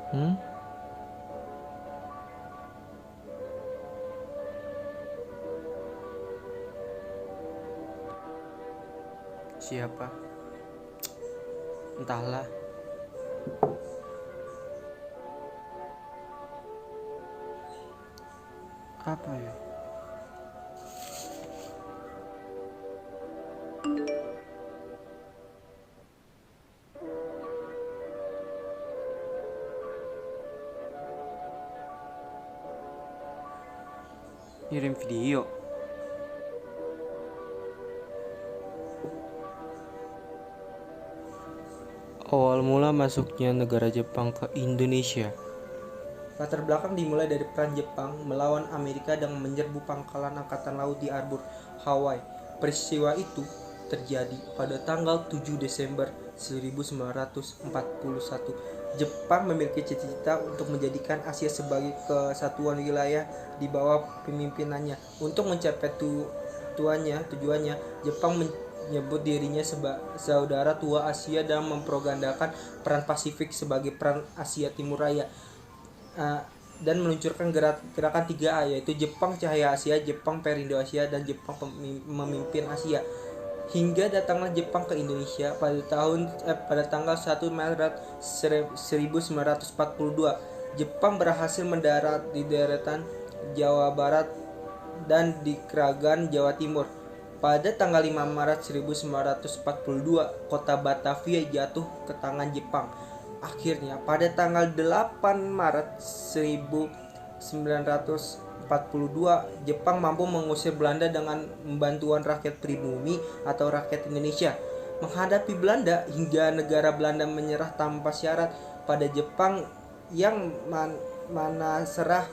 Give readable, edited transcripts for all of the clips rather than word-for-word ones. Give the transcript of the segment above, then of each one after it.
Hmm? Siapa? Entahlah. Apa ya? Kirim video. Awal mula masuknya negara Jepang ke Indonesia. Latar belakang dimulai dari perang Jepang melawan Amerika dan menyerbu pangkalan angkatan laut di Arbor, Hawaii. Peristiwa itu terjadi pada tanggal 7 Desember 1941. Jepang memiliki cita-cita untuk menjadikan Asia sebagai kesatuan wilayah di bawah pemimpinannya. Untuk mencapai tujuannya, Jepang menyebut dirinya sebagai saudara tua Asia dan mempropagandakan peran Pasifik sebagai peran Asia Timur Raya. Dan meluncurkan gerakan 3A, yaitu Jepang Cahaya Asia, Jepang Perindo Asia, dan Jepang Memimpin Asia. Hingga datanglah Jepang ke Indonesia pada tanggal 1 Maret 1942. Jepang berhasil mendarat di deretan Jawa Barat dan di Kragan, Jawa Timur. Pada tanggal 5 Maret 1942, kota Batavia jatuh ke tangan Jepang. Akhirnya, pada tanggal 8 Maret 1942, Jepang mampu mengusir Belanda dengan bantuan rakyat pribumi atau rakyat Indonesia. Menghadapi Belanda hingga negara Belanda menyerah tanpa syarat pada Jepang yang mana serah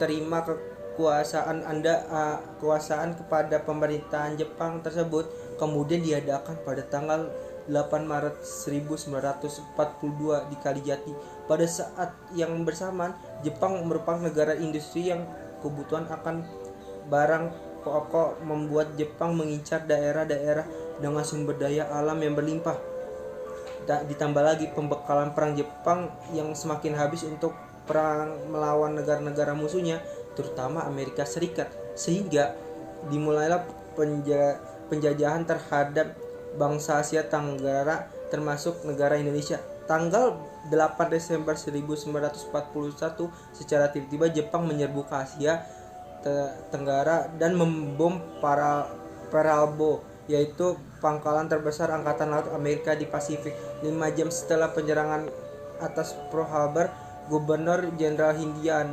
terima kekuasaan kepada pemerintahan Jepang tersebut kemudian diadakan pada tanggal 8 Maret 1942 di Kalijati. Pada saat yang bersamaan, Jepang merupakan negara industri yang kebutuhan akan barang pokok membuat Jepang mengincar daerah-daerah dengan sumber daya alam yang berlimpah. Ditambah lagi pembekalan perang Jepang yang semakin habis untuk perang melawan negara-negara musuhnya, terutama Amerika Serikat, sehingga dimulailah penjajahan terhadap bangsa Asia Tenggara termasuk negara Indonesia. Tanggal 8 Desember 1941, secara tiba-tiba Jepang menyerbu ke Asia Tenggara dan membom Pearl Harbor, yaitu pangkalan terbesar angkatan laut Amerika di Pasifik. 5 jam setelah penyerangan atas Pearl Harbor, Gubernur Jenderal Hindia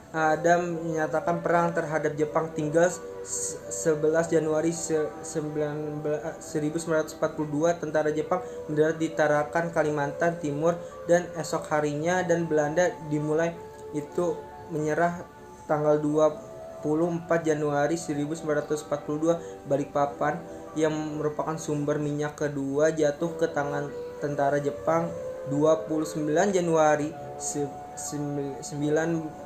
Adam menyatakan perang terhadap Jepang. Tinggal 11 Januari 1942, tentara Jepang mendarat di Tarakan, Kalimantan Timur, dan esok harinya dan Belanda dimulai itu menyerah. Tanggal 24 Januari 1942, Balikpapan yang merupakan sumber minyak kedua jatuh ke tangan tentara Jepang. 29 Januari 1942,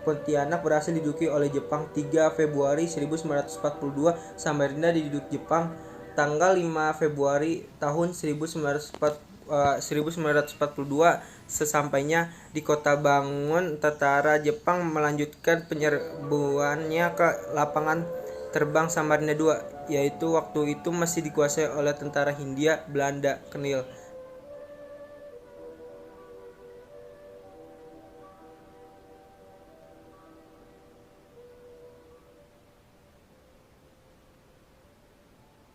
Pontianak berhasil diduduki oleh Jepang. 3 Februari 1942, Samarinda diduduki Jepang. Tanggal 5 Februari tahun 1942, sesampainya di kota Bangun, tentara Jepang melanjutkan penyerbuannya ke lapangan terbang Samarinda II, yaitu waktu itu masih dikuasai oleh tentara Hindia Belanda. Kenil.